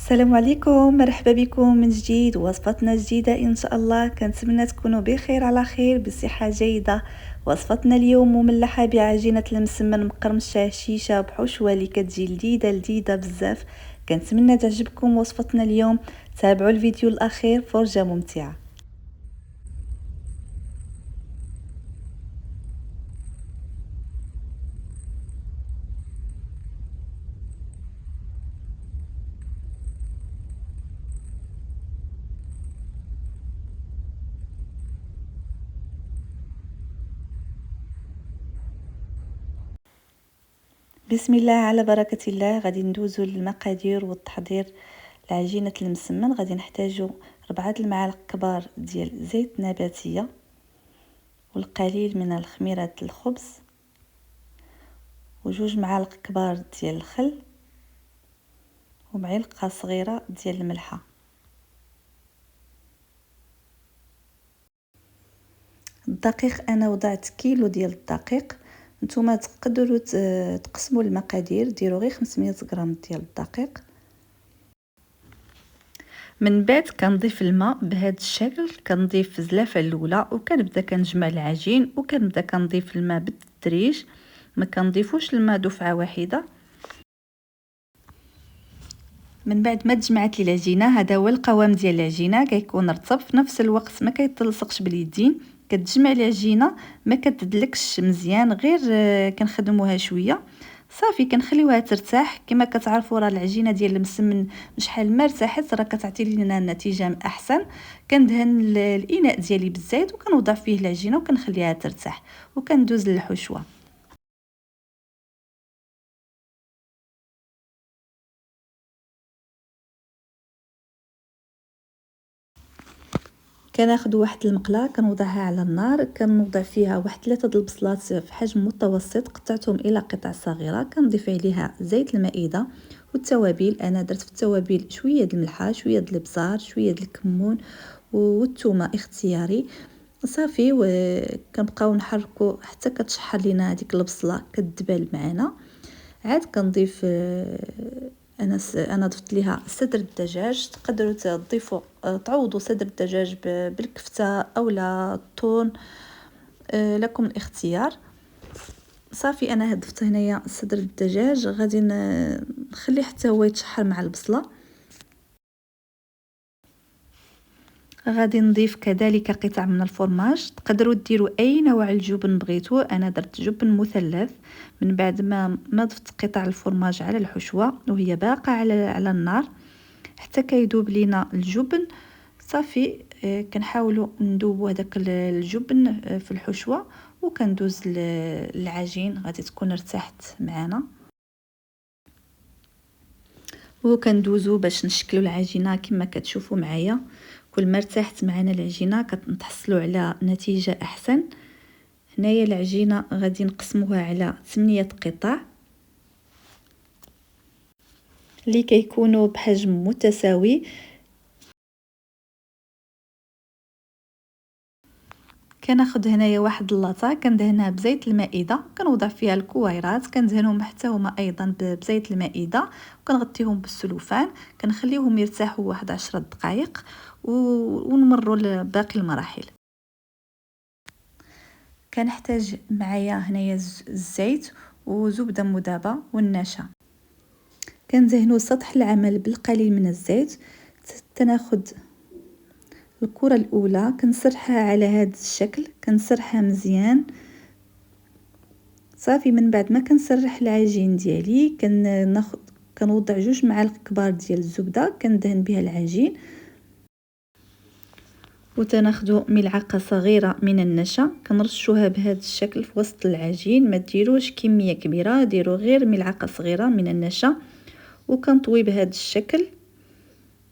السلام عليكم، مرحبا بكم من جديد. وصفتنا جديدة إن شاء الله. كنتمنى تكونوا بخير على خير بصحة جيدة. وصفتنا اليوم مملحة بعجينة المسمن مقرمشة شيشة بحشوة اللي كتجي لذيذة بزاف. كنتمنى تعجبكم وصفتنا اليوم. تابعوا الفيديو الأخير، فرجة ممتعة. بسم الله على بركة الله. غادي ندوزو للمقادير والتحضير لعجينة المسمن. غادي نحتاجو 4 المعالق كبار ديال زيت نباتية، والقليل من الخميرة الخبز، وجوج معالق كبار ديال الخل، ومعلقة صغيرة ديال الملحة. الدقيق انا وضعت كيلو ديال الدقيق. نتوما تقدروا تقسموا المقادير، ديروا غير 500 غرام ديال الدقيق. من بعد كنضيف الماء بهذا الشكل، كنضيف الزلافه الاولى وكنبدا كنجمع العجين، وكنبدا كنضيف الماء بالتدريج، ما كنضيفوش الماء دفعه واحده. من بعد ما تجمعت لي العجينه، هذا هو القوام ديال العجينه، كيكون رطب في نفس الوقت ما كيتلصقش باليدين. كتجمع العجينه ما كتدلكش مزيان، غير كنخدموها شويه صافي، كنخليوها ترتاح. كما كتعرفوا راه العجينه ديال المسمن شحال ما ارتاحت راه كتعطي لنا النتيجه احسن. كندهن الاناء ديالي بالزيت وكنوضع فيه العجينه وكنخليها ترتاح، وكندوز للحشوه. كناخذ واحد المقله كنوضعها على النار، كنوضع فيها واحد 3 البصلات في حجم متوسط، قطعتهم الى قطع صغيره. كنضيف عليها زيت المائده والتوابل. انا درت في التوابل شويه د الملحه، شويه د الابزار، شويه د الكمون والثومه اختياري. صافي، وكنبقاو نحركو حتى كتشحر لينا هذيك البصله كتدبل معنا. عاد كنضيف انا ضفت ليها صدر الدجاج. تقدروا تضيفوا تعوضوا صدر الدجاج بالكفته او لا الطون، لكم الاختيار. صافي، انا ضفت هنايا صدر الدجاج، غادي نخليه حتى هو يتشحر مع البصله. غادي نضيف كذلك قطع من الفرماج. تقدروا ديروا اي نوع الجبن بغيتو، انا درت جبن مثلث. من بعد ما ضفت قطع الفرماج على الحشوه وهي باقه على النار حتى كيذوب لينا الجبن. صافي، كنحاولوا نذوبوا هذاك الجبن في الحشوه، وكندوز للعجين. غادي تكون ارتاحت معنا، وكندوزو باش نشكلوا العجينه كما كتشوفوا معايا. كل ما ارتاحت معنا العجينه كنتحصلوا على نتيجه احسن. هنايا العجينه غادي نقسموها على 8 قطع اللي كيكونوا بحجم متساوي. كناخذ هنايا واحد اللاطه كندهنها بزيت المائده، كنوضع فيها الكويرات، كندهنهم حتى هما ايضا بزيت المائده، وكنغطيهم بالسلوفان. كنخليوهم يرتاحوا واحد 10 دقائق ونمروا لباقي المراحل. كنحتاج معايا هنايا الزيت وزبده مذابه والنشا. كندهنوا سطح العمل بالقليل من الزيت. تناخذ الكرة الأولى كنسرحها على هذا الشكل، كنسرحها مزيان. صافي، من بعد ما كنسرح العجين ديالي كنوضع 2 معالق كبار ديال الزبدة كندهن بها العجين، وتناخذوا ملعقة صغيرة من النشا كنرشوها بهذا الشكل في وسط العجين. ما ديروش كمية كبيرة، ديروا غير ملعقة صغيرة من النشا، وكنطوي بهذا الشكل،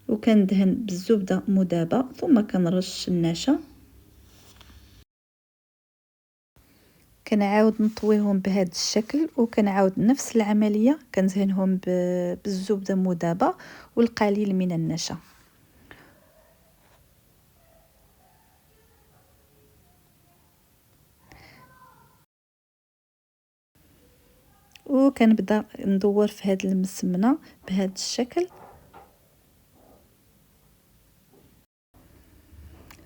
وكندهن بالزبدة مذابة، ثم كنرش النشا. كنعاود نطويهم بهذا الشكل، وكنعاود نفس العملية كندهنهم بالزبدة مذابة والقليل من النشا. وكنبدا ندور في هذه المسمنه بهذا الشكل.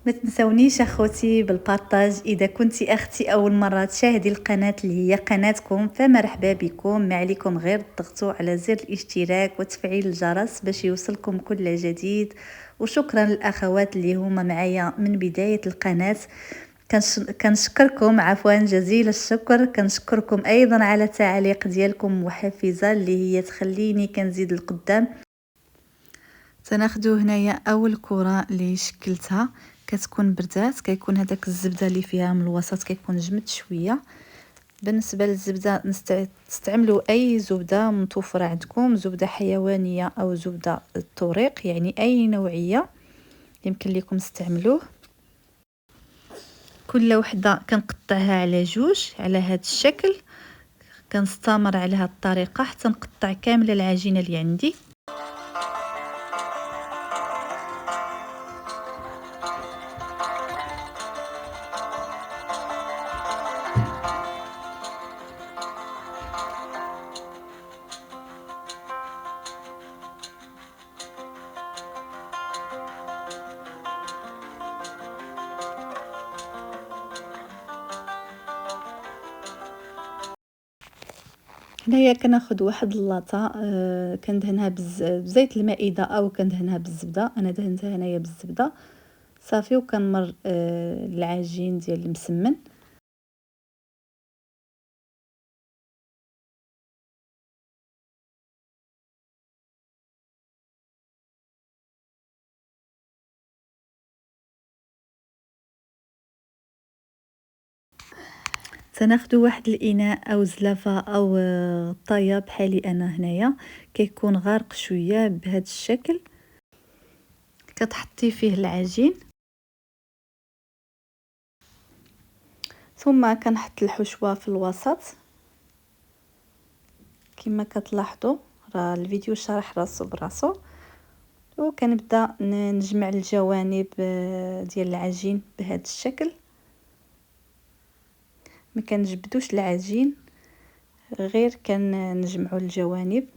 ما تنسونيش اخوتي بالبارطاج. اذا كنتي اختي اول مره تشاهدي القناه اللي هي قناتكم فمرحبا بكم، ما عليكم غير تضغطوا على زر الاشتراك وتفعيل الجرس باش يوصلكم كل جديد. وشكرا للاخوات اللي هما معايا من بدايه القناه. كنشكركم عفوا جزيل الشكر. كنشكركم ايضا على التعاليق ديالكم محفزه اللي هي تخليني كنزيد القدام. تناخدو هنايا اول كره اللي شكلتها كتكون بردات، كيكون هذاك الزبده اللي فيها من الوسط كيكون جمد شويه. بالنسبه للزبده تستعملوا اي زبده متوفره عندكم، زبده حيوانيه او زبده الطريق، يعني اي نوعيه يمكن لكم تستعملوه. كل وحده كنقطعها على جوج على هذا الشكل. كنستمر على هذه الطريقه حتى نقطع كامل العجينه اللي عندي. هنايا كناخد واحد اللاطه كندهنها بزيت المائده او كندهنها بالزبده. انا دهنتها هنايا بالزبده صافي، وكنمر العجين ديال المسمن. سناخدو واحد الاناء او زلافه او طايه بحالي انا هنايا كيكون غارق شويه بهذا الشكل. كتحطي فيه العجين ثم كنحط الحشوه في الوسط كما كتلاحظوا. راه الفيديو شارح راسو براسو. وكنبدا نجمع الجوانب ديال العجين بهذا الشكل. ما كنجبدوش العجين، غير كنجمعوا الجوانب.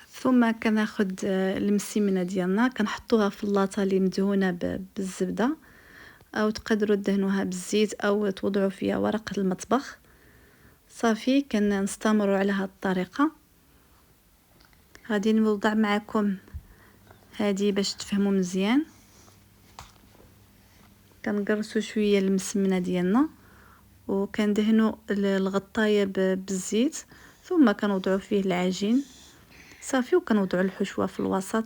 ثم كناخد المسمنه ديالنا كنحطوها في اللاطه اللي مدهونه بالزبده، او تقدروا دهنوها بالزيت او توضعوا فيها ورق المطبخ. صافي كنستمروا على هذه الطريقه. غادي نوضع معكم هذه باش تفهموا مزيان. كنقرصوا شويه المسمنه ديالنا وكندهنوا الغطايه بالزيت، ثم كنوضعوا فيه العجين صافي، وكنوضعوا الحشوه في الوسط.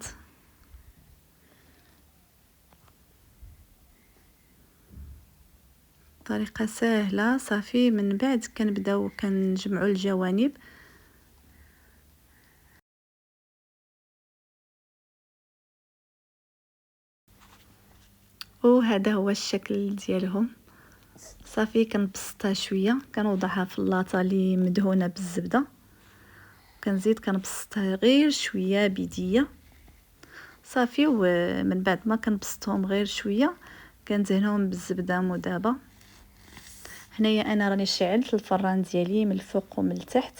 طريقه سهله صافي. من بعد كنبداو كنجمعوا الجوانب. وهذا هو الشكل ديالهم. صافي كنبسطها شويه، كنوضعها في اللاطه اللي مدهونه بالزبده، كنزيد كنبسطها غير شويه بيديا صافي. ومن بعد ما كنبسطهم غير شويه كندهنهم بالزبده مذابه. هنايا انا راني شعلت الفران ديالي من الفوق ومن التحت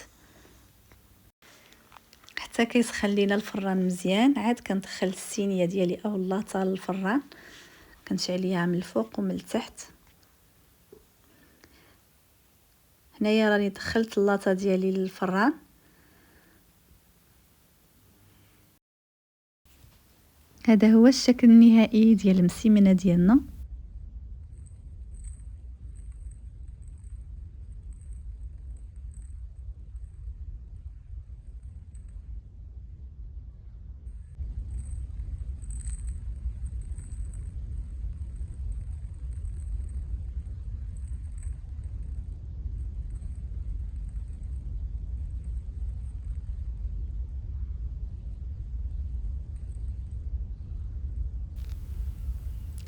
حتى كيسخن لينا الفران مزيان. عاد كندخل الصينيه ديالي او اللاطه للفران، كنشعليها من الفوق ومن التحت. هنايا راني دخلت اللاطه ديالي للفران. هذا هو الشكل النهائي ديال المسمنه ديالنا.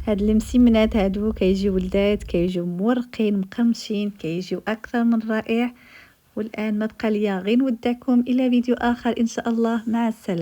هاد المسمنات هادو كيجيو ولدات، كيجيو مورقين مقرمشين، كيجيو اكثر من رائع. والان ما بقى ليا غير نودعكم الى فيديو اخر ان شاء الله. مع السلامه.